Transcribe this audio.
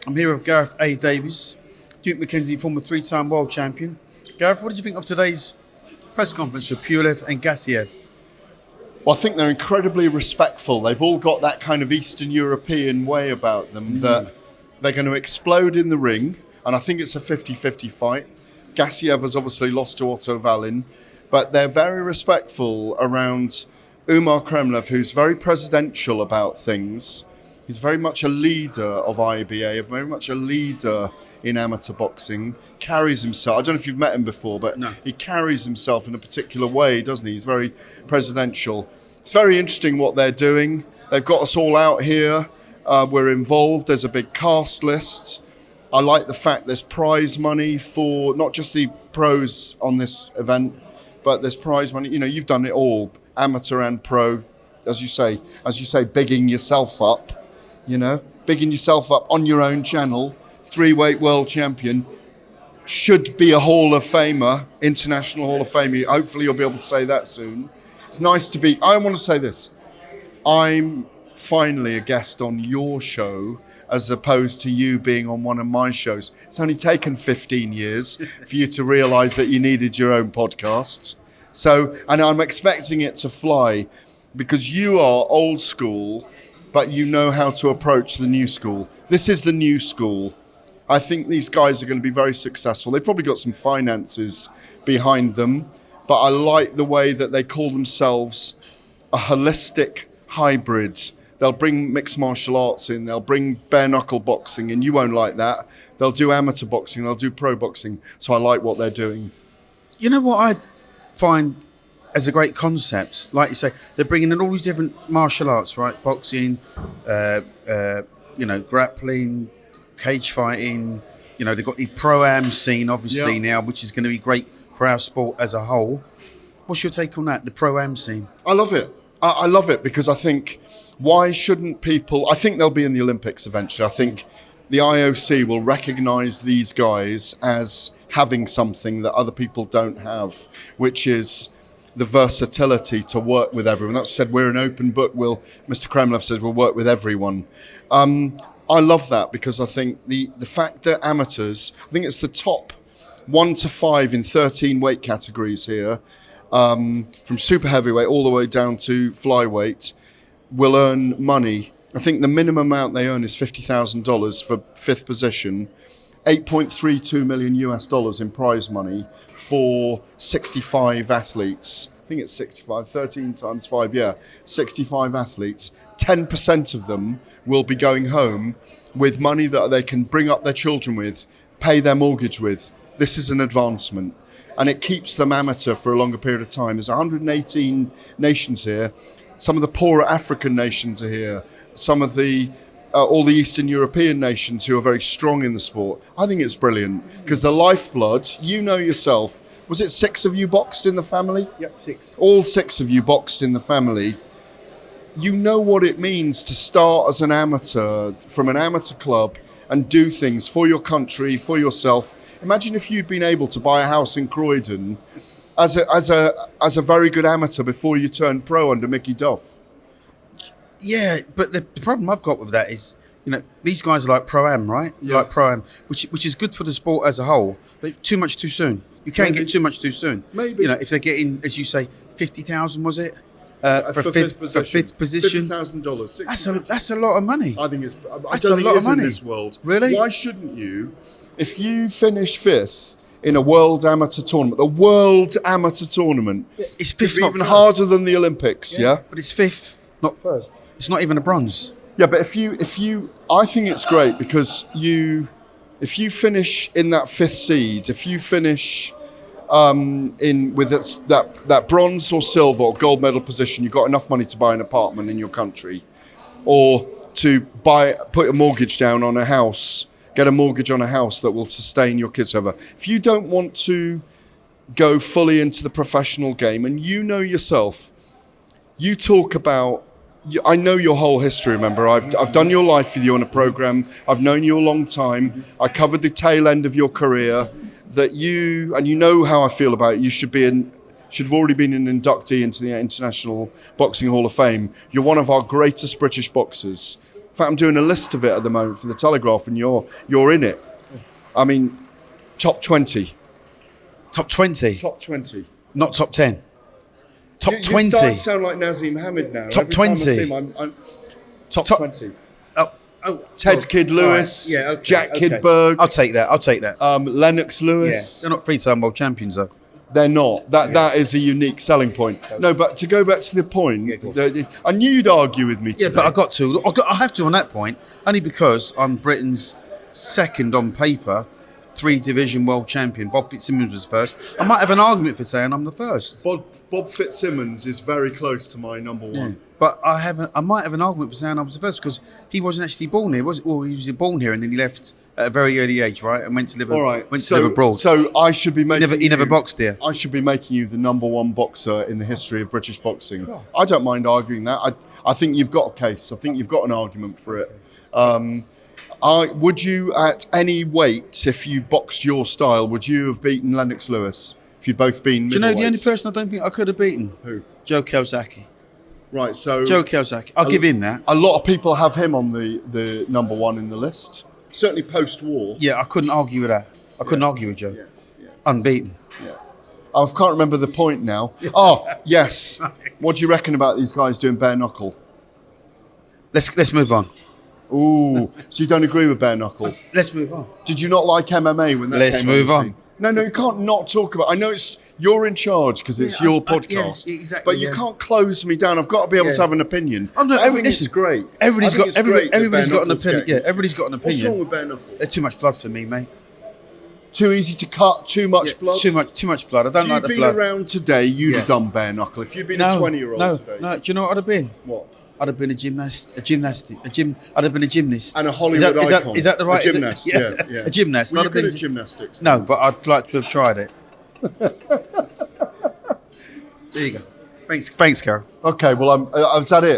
I'm here with Gareth Davies, Duke McKenzie, former three-time world champion. Gareth, what did you think of today's press conference for Pulev and Gassiev? Well, I think they're incredibly respectful. They've all got that kind of Eastern European way about them that they're going to explode in the ring, and I think it's a 50-50 fight. Gassiev has obviously lost to Otto Wallin, but they're very respectful around Umar Kremlev, who's very presidential about things. He's very much a leader of IBA, very much a leader in amateur boxing, carries himself. I don't know if you've met him before, but He carries himself in a particular way, doesn't he? He's very presidential. It's very interesting what they're doing. They've got us all out here. We're involved. There's a big cast list. I like the fact there's prize money for not just the pros on this event, but there's prize money. You know, you've done it all, amateur and pro, as you say, bigging yourself up. You know, bigging yourself up on your own channel, 3-weight world champion, should be a Hall of Famer, international Hall of Famer. Hopefully you'll be able to say that soon. It's nice to be, I want to say this, I'm finally a guest on your show as opposed to you being on one of my shows. It's only taken 15 years for you to realise that you needed your own podcast. So, and I'm expecting it to fly because you are old school, but you know how to approach the new school. This is the new school. I think these guys are going to be very successful. They've probably got some finances behind them, but I like the way that they call themselves a holistic hybrid. They'll bring mixed martial arts in, they'll bring bare knuckle boxing in. You won't like that. They'll do amateur boxing, they'll do pro boxing. So I like what they're doing. You know what I find as a great concept, like you say, they're bringing in all these different martial arts, right? Boxing, grappling, cage fighting. You know, they've got the pro-am scene, obviously, now, which is going to be great for our sport as a whole. What's your take on that, the pro-am scene? I love it. I love it because I think, why shouldn't people... I think they'll be in the Olympics eventually. I think the IOC will recognise these guys as having something that other people don't have, which is the versatility to work with everyone. That said, we're an open book. Mr. Kremlev says we'll work with everyone. I love that because I think the fact that amateurs, I think it's the top 1 to 5 in 13 weight categories here, from super heavyweight all the way down to flyweight, will earn money. I think the minimum amount they earn is $50,000 for 5th position, $8.32 million in prize money for 65 athletes. I think it's 65, 13 times 5, 65 athletes. 10% of them will be going home with money that they can bring up their children with, pay their mortgage with. This is an advancement. And it keeps them amateur for a longer period of time. There's 118 nations here. Some of the poorer African nations are here. Some of the all the Eastern European nations who are very strong in the sport. I think it's brilliant because the lifeblood, you know yourself, was it 6 of you boxed in the family? Yep, 6. All 6 of you boxed in the family. You know what it means to start as an amateur from an amateur club and do things for your country, for yourself. Imagine if you'd been able to buy a house in Croydon as a very good amateur before you turned pro under Mickey Duff. Yeah, but the problem I've got with that is, you know, these guys are like pro-am, right? Yeah. Like pro-am, which is good for the sport as a whole, but too much too soon. You can't get too much too soon. Maybe. You know, if they're getting, as you say, 50,000, was it? For fifth position. $50,000. That's a lot of money. I think it's. That's a lot of money in this world. Really? Why shouldn't you? If you finish 5th in a world amateur tournament, the world amateur tournament, it's 5th, not even first. Harder than the Olympics. Yeah, but it's 5th, not first. It's not even a bronze. Yeah, but if you, I think it's great because if you finish in that 5th seed, if you finish in with that bronze or silver or gold medal position, you've got enough money to buy an apartment in your country, or to put a mortgage down on a house, get a mortgage on a house that will sustain your kids forever. If you don't want to go fully into the professional game, and you know yourself, you talk about. I know your whole history, remember. I've done your life with you on a program. I've known you a long time. I covered the tail end of your career. That you, and you know how I feel about it, you should have already been an inductee into the International Boxing Hall of Fame. You're one of our greatest British boxers. fact, I'm doing a list of it at the moment for the Telegraph, and you're in it. I mean, top 20. Top 20? Top 20. Not top 10. Top 20. You start to sound like Nazim Hamid now. Top Every time I 20. see him, I'm top 20. Ted Kidd Lewis, right. Yeah, okay, Jack okay. Kidberg. I'll take that. Lennox Lewis. They're not three-time world champions, though. They're not. That is a unique selling point. No, but to go back to the point, I knew you'd argue with me today. Yeah, but I have to on that point, only because I'm Britain's second on paper 3-division world champion. Bob Fitzsimmons was first. I might have an argument for saying I'm the first. Bob Fitzsimmons is very close to my number one. Yeah. But I might have an argument for saying I was the first because he wasn't actually born here, was it? Well, he was born here and then he left at a very early age, right? And went to live, live abroad. So I should be making he never boxed here. I should be making you the number one boxer in the history of British boxing. Oh. I don't mind arguing that. I think you've got a case. I think you've got an argument for it. Would you, at any weight, if you boxed your style, would you have beaten Lennox Lewis? If you'd both been middleweights? Do you know the only person I don't think I could have beaten? Who? Joe Kiyosaki. Right, so... Joe Kiyosaki. I'll give him that. A lot of people have him on the number one in the list. Certainly post-war. Yeah, I couldn't argue with that. I couldn't argue with Joe. Yeah. Unbeaten. Yeah. I can't remember the point now. Oh, yes. What do you reckon about these guys doing bare knuckle? Let's move on. Ooh, so you don't agree with bare knuckle? Let's move on. Did you not like MMA when that Let's came move on the on. scene? No, you can't not talk about. I know you're in charge because it's your podcast. Yeah, exactly. But you can't close me down. I've got to be able to have an opinion. Oh, no, everything's great. Everybody's got an opinion. Yeah, everybody's got an opinion. What's wrong with bare knuckle? They're too much blood for me, mate. Too easy to cut. Too much blood. Too much blood. I don't like the blood. If you'd been around today, you'd have done bare knuckle. If you'd been a 20-year-old today. No. Do you know what I'd have been? What? I'd have been I'd have been a gymnast. And a Hollywood icon. Is that the right? A gymnast, yeah. A gymnast. Were you good at gymnastics? No, but I'd like to have tried it. There you go. Thanks, Gareth. Okay, well, is that it?